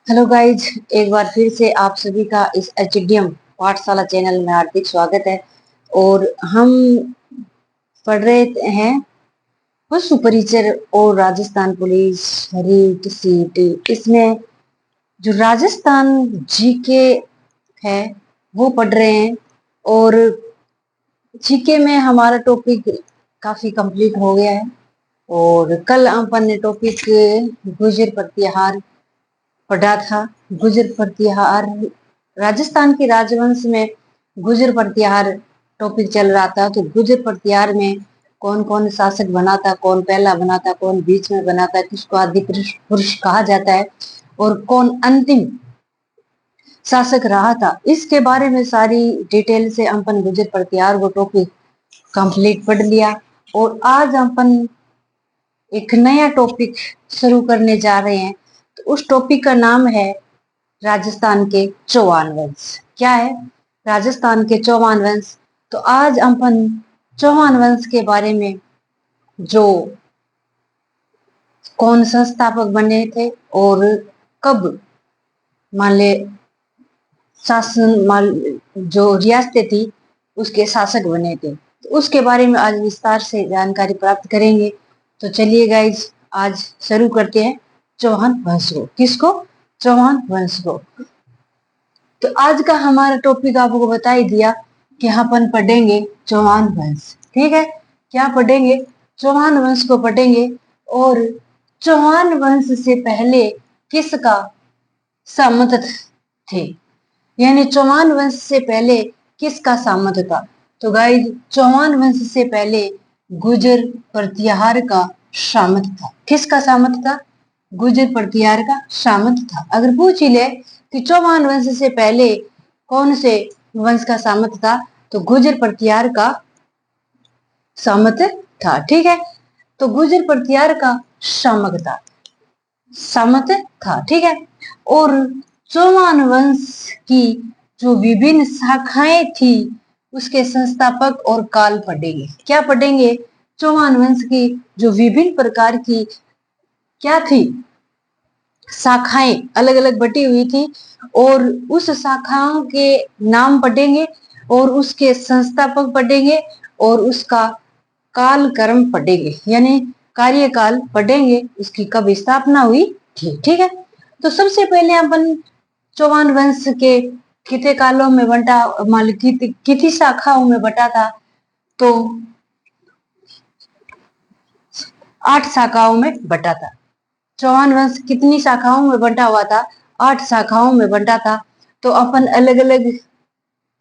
Hello guys, एक बार फिर से आप सभी का इस एचडीएम पाठशाला चैनल में हार्दिक स्वागत है। और हम पढ़ रहे हैं पशु परिचय और राजस्थान पुलिस रीट सीट। इसमें जो राजस्थान जीके है वो पढ़ रहे हैं। और जीके में हमारा टॉपिक काफी कंप्लीट हो गया है। और कल अपन ने टॉपिक गुर्जर प्रतिहार पढ़ा था। गुर्जर प्रतिहार राजस्थान के राजवंश में गुर्जर प्रतिहार टॉपिक चल रहा था। तो गुर्जर प्रतिहार में कौन कौन शासक बना था, कौन पहला बना था, कौन बीच में बना था, किसको आदि पुरुष कहा जाता है और कौन अंतिम शासक रहा था, इसके बारे में सारी डिटेल से अपन गुर्जर प्रतिहार वो टॉपिक कंप्लीट पढ़ लिया। और आज अपन एक नया टॉपिक शुरू करने जा रहे हैं। तो उस टॉपिक का नाम है राजस्थान के चौहान वंश। क्या है? राजस्थान के चौहान वंश। तो आज अपन चौहान वंश के बारे में, जो कौन संस्थापक बने थे और कब मान ले शासन जो रियासतें थी उसके शासक बने थे, तो उसके बारे में आज विस्तार से जानकारी प्राप्त करेंगे। तो चलिए गाइज, आज शुरू करते हैं चौहान वंश को। किसको? चौहान वंश को। तो आज का हमारा टॉपिक आपको बता ही दिया कि अपन पढ़ेंगे चौहान वंश। ठीक है, क्या पढ़ेंगे? चौहान वंश को पढ़ेंगे। और चौहान वंश से पहले किसका सामंत थे, यानी चौहान वंश से पहले किसका सामंत था? तो गाइज, चौहान वंश से पहले गुर्जर प्रतिहार का सामंत था। किसका सामंत था? गुर्जर प्रतिहार का सामंत था। अगर पूछ ही ले कि चौहान वंश से पहले कौन से वंश का सामंत था, तो गुर्जर प्रतिहार का सामंत था। ठीक है, तो गुर्जर प्रतिहार का सामंत था। ठीक है, और चौहान वंश की जो विभिन्न शाखाएं थी उसके संस्थापक और काल पढ़ेंगे। क्या पढ़ेंगे? चौहान वंश की जो विभिन्न प्रकार की क्या थी, शाखाएं अलग अलग बटी हुई थी, और उस शाखाओं के नाम पढ़ेंगे और उसके संस्थापक पढ़ेंगे और उसका काल कर्म पढ़ेंगे, यानी कार्यकाल पढ़ेंगे, उसकी कब स्थापना हुई थी। ठीक है, तो सबसे पहले अपन चौहान वंश के कितने कालों में बंटा, मान कितनी शाखाओं में बटा था, तो 8 शाखाओं में बटा था। चौहान वंश कितनी शाखाओं में बंटा हुआ था? 8 शाखाओं में बंटा था। तो अपन अलग अलग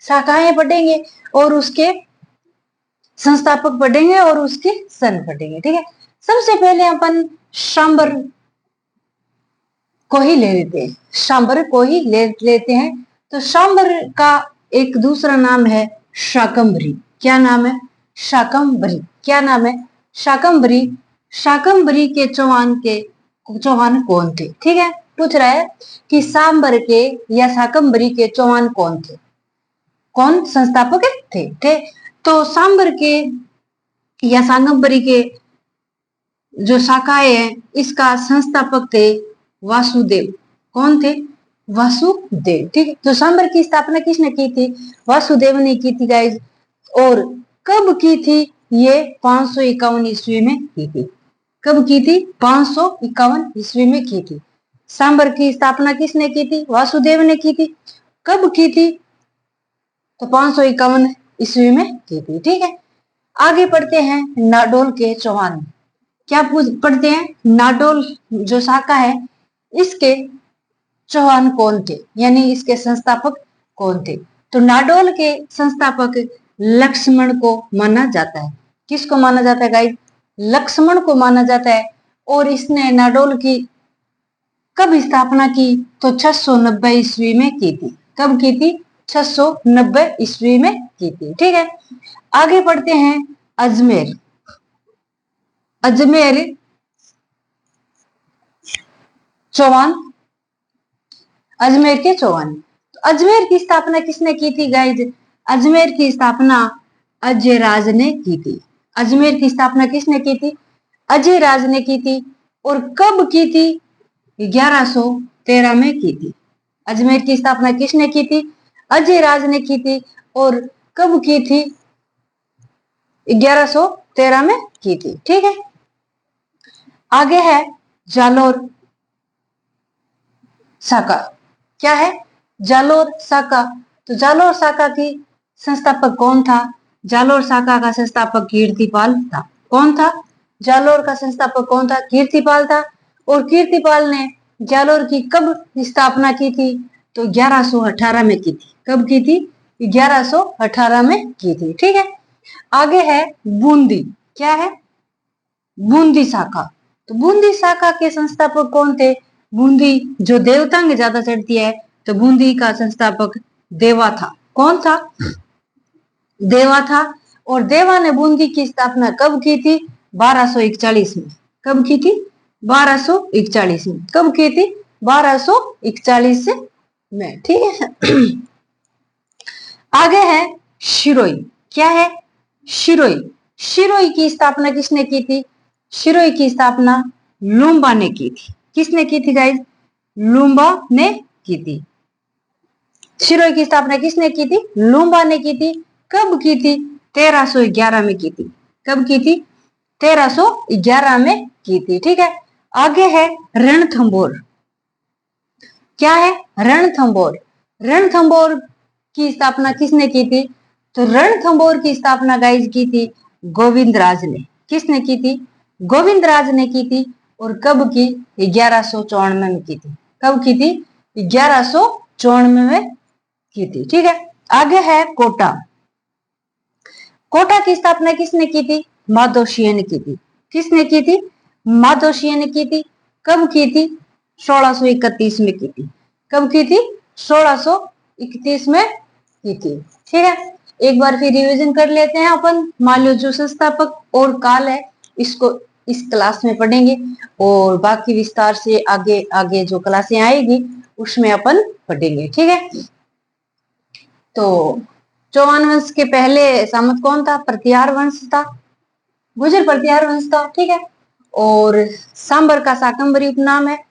शाखाएं पढ़ेंगे और उसके संस्थापक पढ़ेंगे और उसके सन पढ़ेंगे। ठीक है, सबसे पहले अपन सांबर को ही ले लेते हैं। सांबर को ही लेते हैं। तो सांबर का एक दूसरा नाम है शाकंभरी। क्या नाम है? शाकंभरी। क्या नाम है? शाकंभरी। शाकंभरी के चौहान कौन थे? ठीक है, पूछ रहा है कि सांबर के या शाकंभरी के चौहान कौन थे, कौन संस्थापक थे। तो सांबर के या शाकंभरी के जो शाखाएं हैं, इसका संस्थापक थे वासुदेव। कौन थे? वासुदेव। ठीक है, तो सांबर की स्थापना किसने की थी? वासुदेव ने की थी गाइज। और कब की थी? ये 551 ईस्वी में की थी। कब की थी? 551 ईस्वी में की थी। सांबर की स्थापना किसने की थी? वासुदेव ने की थी। कब की थी? तो 551 ईस्वी में की थी। ठीक है, आगे पढ़ते हैं नाडोल के चौहान। क्या पढ़ते हैं? नाडोल जो शाखा है, इसके चौहान कौन थे, यानी इसके संस्थापक कौन थे? तो नाडोल के संस्थापक लक्ष्मण को माना जाता है। किसको माना जाता है गाइस? लक्ष्मण को माना जाता है। और इसने नाडोल की कब स्थापना की? तो 690 ईस्वी में की थी। कब की थी? 690 ईस्वी में की थी। ठीक है, आगे पढ़ते हैं अजमेर। अजमेर चौहान, अजमेर के चौहान। तो अजमेर की स्थापना किसने की थी गाइज? अजमेर की स्थापना अजय राज ने की थी। अजमेर की स्थापना किसने की थी? अजय राज ने की थी। और कब की थी? 13 में की थी। अजमेर की स्थापना किसने की थी? अजय राज ने की थी। और कब की थी? 1113 में की थी। ठीक है, आगे है जालोर शाखा। क्या है? जालोर शाखा। तो जालोर शाखा की संस्थापक कौन था? जालोर शाखा का संस्थापक कीर्तिपाल था। कौन था? जालोर का संस्थापक कौन था? कीर्तिपाल था। और कीर्तिपाल ने जालोर की कब स्थापना की थी? तो 1118 में की थी। कब की थी? 1118 में की थी। ठीक है, आगे है बूंदी। क्या है? बूंदी शाखा। तो बूंदी शाखा के संस्थापक कौन थे? बूंदी जो देवतांग ज्यादा चढ़ती है, तो बूंदी का संस्थापक देवा था। कौन था? देवा था। और देवा ने बूंदी की स्थापना कब की थी? 1241 में। कब की थी? 1241 में। कब की थी? 1241 में। ठीक है, आगे है शिरोई। क्या है? शिरोई। शिरोई की स्थापना किसने की थी? शिरोई की स्थापना लुम्बा ने की थी। किसने की थी गाइस? लुम्बा ने की थी। शिरोई की स्थापना किसने की थी? लुम्बा ने की थी। कब की थी? 1311 में की थी। कब की थी? 1311 में की थी। ठीक है, आगे है रणथंभौर। क्या है? रणथंभौर। रणथंभौर की स्थापना किसने की थी? तो रणथंभौर की स्थापना गाइज की थी गोविंद राज ने। किसने की थी? गोविंद राज ने की थी। और कब की? 1194 में की थी। कब की थी? 1194 में की थी। ठीक है, आगे है कोटा। कोटा की स्थापना किसने की थी? माधोशिय ने की थी। किसने की थी? माधोशिय ने की थी। कब की थी? 1631 में की थी। कब की थी? 1631 में की थी। ठीक है, एक बार फिर रिवीजन कर लेते हैं अपन। मान लो जो संस्थापक और काल है, इसको इस क्लास में पढ़ेंगे, और बाकी विस्तार से आगे आगे जो क्लासें आएगी उसमें अपन पढ़ेंगे। ठीक है, तो चौहान वंश के पहले सामंत कौन था? प्रतिहार वंश था। गुर्जर प्रतिहार वंश था। ठीक है, और सांबर का शाकंभरी उपनाम है।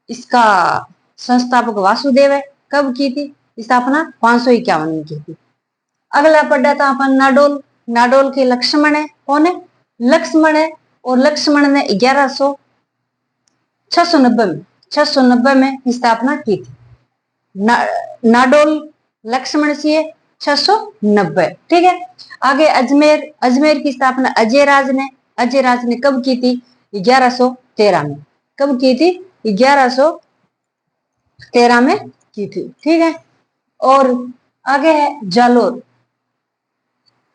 इसका संस्थापक वासुदेव है। कब की थी स्थापना? 551 में की थी। अगला पढ़ा था अपन नाडोल। नाडोल के लक्ष्मण है। कौन है? लक्ष्मण है। और लक्ष्मण ने 690 में स्थापना की थी। नाडोल लक्ष्मण से 690। ठीक है, आगे अजमेर। अजमेर की स्थापना अजय राज ने। अजय राज ने कब की थी? 1113 में। कब की थी? 1113 में की थी। ठीक है, और आगे है जालोर।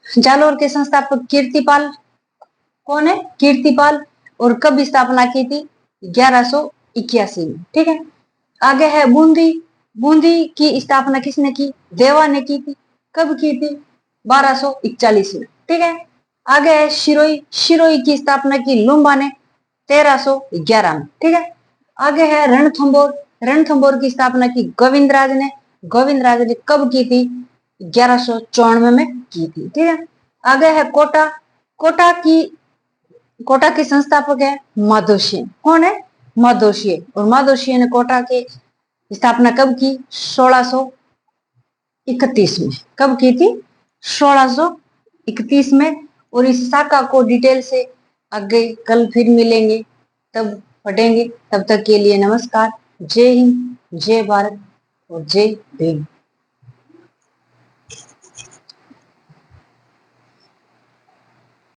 जालोर के संस्थापक कीर्तिपाल। कौन है? कीर्तिपाल। और कब स्थापना की थी? 1181 में। ठीक है, आगे है बूंदी। बूंदी की स्थापना किसने की? देवा ने की थी। कब की थी? 1241 में। ठीक है, आगे है शिरोई। शिरोई की स्थापना की लुम्बा ने 1311 में। ठीक है, आगे है रणथंभौर। रणथंभौर की स्थापना की गोविंद राज ने। गोविंद राज ने कब की थी? 1194 में की थी। ठीक है, आगे है कोटा। कोटा के संस्थापक है माधोशिय। कौन है? माधोशिय। और माधोशिय ने कोटा की स्थापना कब की? 1631 में। कब की थी? 1631 में। और इस शाखा को डिटेल से आगे कल फिर मिलेंगे, तब पढ़ेंगे। तब तक के लिए नमस्कार। जय हिंद, जय भारत और जय भीम।